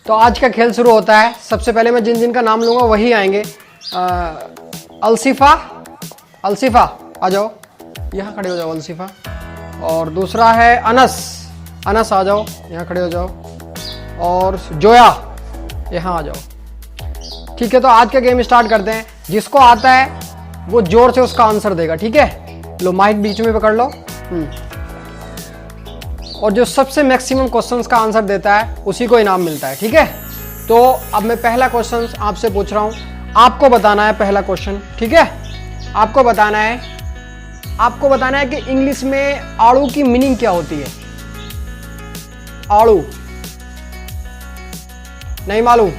तो आज का खेल शुरू होता है। सबसे पहले मैं जिन जिन का नाम लूंगा वही आएंगे। अलसिफा, अलसिफा आ जाओ, यहाँ खड़े हो जाओ अलसिफा। और दूसरा है अनस, अनस आ जाओ, यहाँ खड़े हो जाओ। और जोया, यहाँ आ जाओ। ठीक है, तो आज का गेम स्टार्ट करते हैं। जिसको आता है वो जोर से उसका आंसर देगा, ठीक है। लो माइक बीच में पकड़ लो। और जो सबसे मैक्सिमम क्वेश्चंस का आंसर देता है उसी को इनाम मिलता है, ठीक है। तो अब मैं पहला क्वेश्चन आपसे पूछ रहा हूं, आपको बताना है पहला क्वेश्चन, ठीक है। आपको बताना है कि इंग्लिश में आड़ू की मीनिंग क्या होती है। आड़ू नहीं मालूम?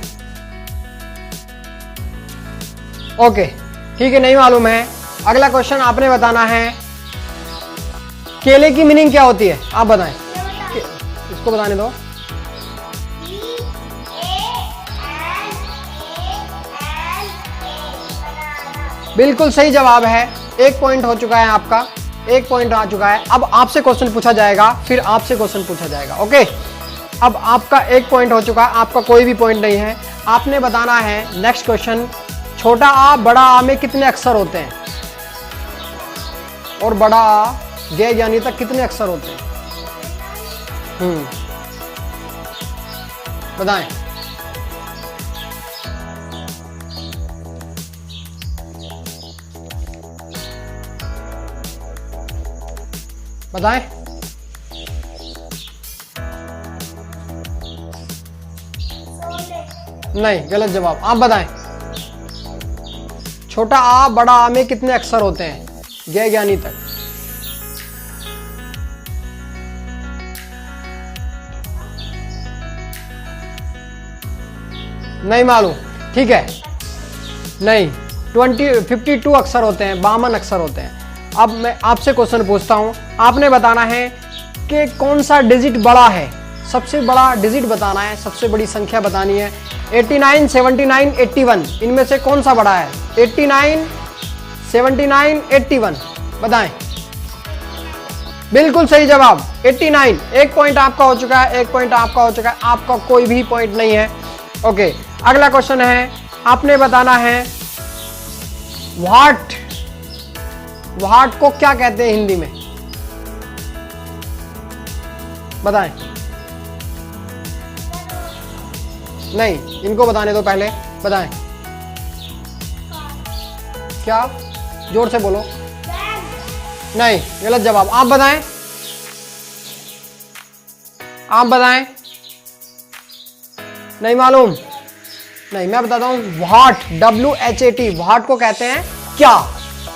ओके ठीक है, नहीं मालूम है। अगला क्वेश्चन आपने बताना है, केले की मीनिंग क्या होती है, आप बताएं। इसको बताने दो। बिल्कुल सही जवाब है। एक पॉइंट हो चुका है आपका, एक पॉइंट आ चुका है। अब आपसे क्वेश्चन पूछा जाएगा, फिर आपसे क्वेश्चन पूछा जाएगा, ओके। अब आपका एक पॉइंट हो चुका है, आपका कोई भी पॉइंट नहीं है। आपने बताना है नेक्स्ट क्वेश्चन, छोटा आ बड़ा आ में कितने अक्षर होते हैं, और बड़ा आ गै ज्ञानी तक कितने अक्षर होते हैं। बताएं। बताएं। नहीं, गलत जवाब। आप बताएं। छोटा आ बड़ा आ में कितने अक्षर होते हैं गै ज्ञानी तक। नहीं मालूम, ठीक है। नहीं, 52 अक्षर होते हैं, 52 अक्षर होते हैं। अब मैं आपसे क्वेश्चन पूछता हूं, आपने बताना है कि कौन सा डिजिट बड़ा है। सबसे बड़ा डिजिट बताना है, सबसे बड़ी संख्या बतानी है। 89, 79, 81 इनमें से कौन सा बड़ा है। 89, 79, 81 बताएं। बिल्कुल सही जवाब 89। एक पॉइंट आपका हो चुका है, एक पॉइंट आपका हो चुका है। आपका कोई भी पॉइंट नहीं है, ओके। अगला क्वेश्चन है, आपने बताना है व्हाट, व्हाट को क्या कहते हैं हिंदी में, बताएं। नहीं, इनको बताने दो पहले, बताएं। क्या, जोर से बोलो। नहीं, गलत जवाब। आप बताएं, आप बताएं। नहीं मालूम? नहीं, मैं बताता हूं। व्हाट, WHAT, व्हाट को कहते हैं क्या,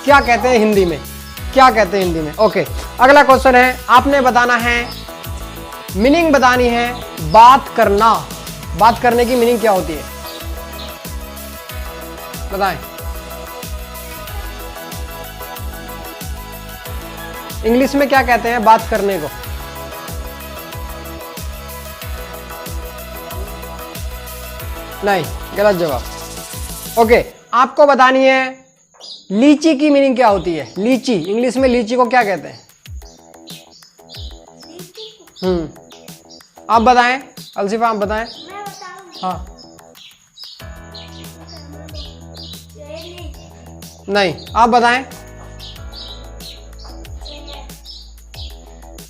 क्या कहते हैं हिंदी में, क्या कहते हैं हिंदी में, ओके। अगला क्वेश्चन है, आपने बताना है, मीनिंग बतानी है बात करना। बात करने की मीनिंग क्या होती है, बताएं। इंग्लिश में क्या कहते हैं बात करने को। नहीं, गलत जवाब, ओके। आपको बतानी है लीची की मीनिंग क्या होती है। लीची, इंग्लिश में लीची को क्या कहते हैं। आप बताएं, अलसिफा आप बताएं। हाँ, नहीं, आप बताएं।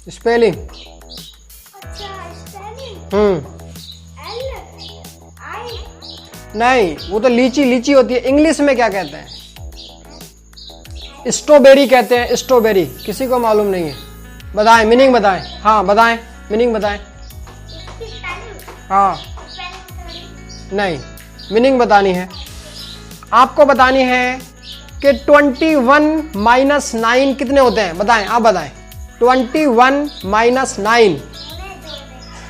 स्पेलिंग। नहीं, वो तो लीची, लीची होती है। इंग्लिश में क्या कहते हैं, स्ट्रॉबेरी कहते हैं, स्ट्रॉबेरी। किसी को मालूम नहीं है, बताएं, मीनिंग बताएं। हाँ बताएं, मीनिंग बताएं। हाँ, नहीं, मीनिंग बतानी है। आपको बतानी है कि 21 - 9 कितने होते हैं, बताएं, आप बताएं। 21 - 9,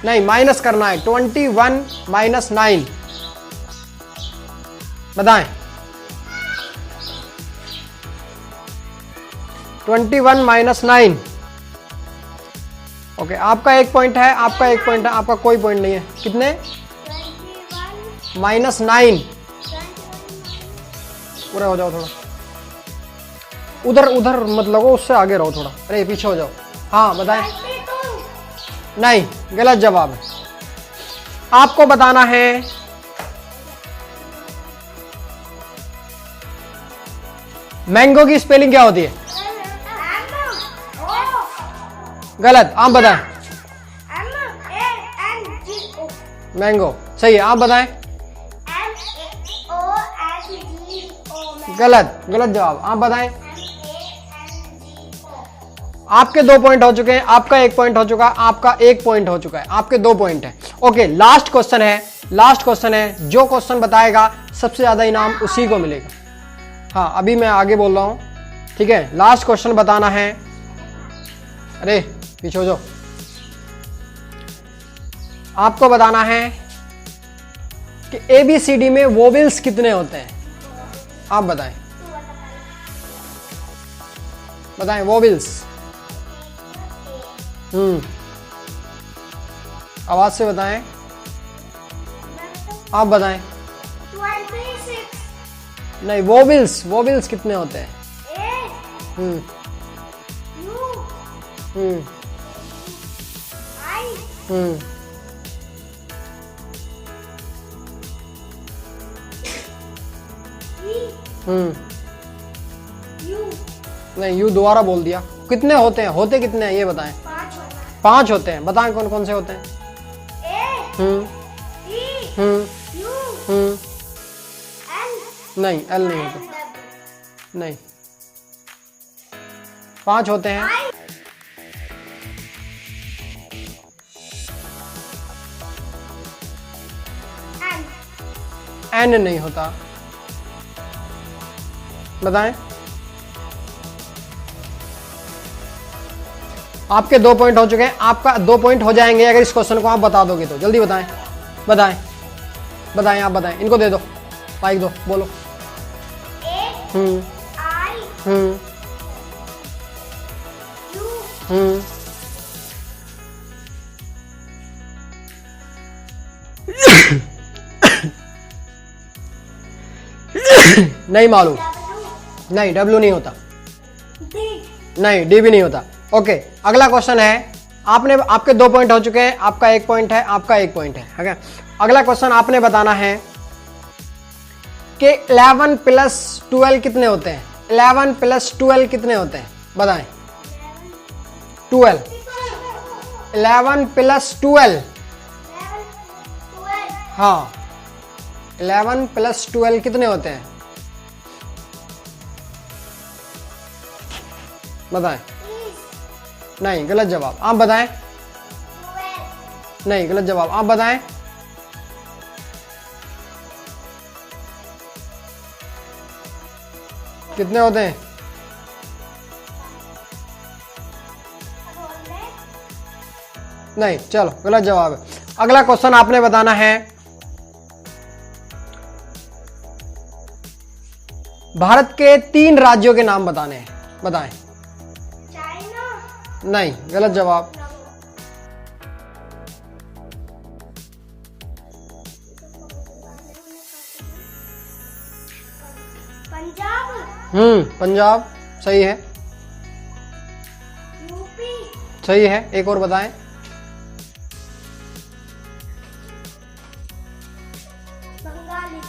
नहीं माइनस करना है। 21 - 9 बताएं। 21 - 9, ओके। आपका एक पॉइंट है, आपका एक पॉइंट है, आपका कोई पॉइंट नहीं है। कितने, -9। पूरा हो जाओ थोड़ा, उधर उधर मत लगो, उससे आगे रहो थोड़ा। अरे पीछे हो जाओ। हाँ बताएं। नहीं, गलत जवाब है। आपको बताना है मैंगो की स्पेलिंग क्या होती है? गलत, आप बताएं। मैंगो सही है, आप बताएं। गलत, गलत जवाब, आप बताएं। आपके 2 पॉइंट हो चुके हैं, आपका 1 पॉइंट हो चुका है, आपका 1 पॉइंट हो चुका है, आपके 2 पॉइंट है। ओके, लास्ट क्वेश्चन है, लास्ट क्वेश्चन है। जो क्वेश्चन बताएगा सबसे ज्यादा इनाम उसी को मिलेगा। हाँ, अभी मैं आगे बोल रहा हूं, ठीक है। लास्ट क्वेश्चन बताना है। अरे पीछे हो जाओ। आपको बताना है कि ABCD में वोवेल्स कितने होते हैं? आप बताएं, बताएं वोवेल्स। आवाज से बताएं, आप बताएं। 26 नहीं, वोवेल्स, वोवेल्स कितने होते हैं? U I E U नहीं, यू दोबारा बोल दिया। कितने होते हैं? होते कितने हैं ये बताएं। 5 होते हैं। बताएं कौन कौन से होते हैं? A E U L नहीं, एल नहीं होता, नहीं। 5 होते हैं। एन नहीं होता। बताएं। आपके 2 पॉइंट हो चुके हैं, आपका 2 पॉइंट हो जाएंगे अगर इस क्वेश्चन को आप बता दोगे तो। जल्दी बताएं, बताएं, बताएं, आप बताएं। इनको दे दो, माइक दो, बोलो। A I हम्म U हम्म नहीं मालूम। W नहीं, डब्ल्यू नहीं होता। D नहीं, डी भी नहीं होता। ओके, अगला क्वेश्चन है। आपने, आपके 2 पॉइंट हो चुके हैं, आपका 1 पॉइंट है, आपका 1 पॉइंट है। ठीक है, अगला क्वेश्चन आपने बताना है कि 11 प्लस 12 कितने होते हैं? 11 प्लस 12 कितने होते हैं? बताएं। 12, 11 प्लस 12। 12 हाँ, 11 प्लस 12 कितने होते हैं? बताएं। नहीं, गलत जवाब, आप बताएं। 12 नहीं, गलत जवाब, आप बताएं। कितने होते हैं? नहीं, चलो गलत जवाब है। अगला क्वेश्चन आपने बताना है, भारत के 3 राज्यों के नाम बताने हैं। बताएं। चाइना नहीं, गलत जवाब। पंजाब पंजाब सही है, यूपी सही है। एक और बताएं। बंगाली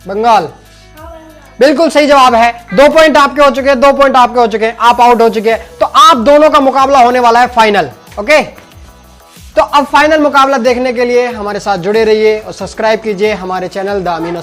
बंगाल हाँ बंगाल बिल्कुल सही जवाब है। 2 पॉइंट आपके हो चुके हैं, 2 पॉइंट आपके हो चुके हैं, आप आउट हो चुके हैं। तो आप दोनों का मुकाबला होने वाला है फाइनल। ओके, तो अब फाइनल मुकाबला देखने के लिए हमारे साथ जुड़े रहिए और सब्सक्राइब कीजिए हमारे चैनल द अमीन शो।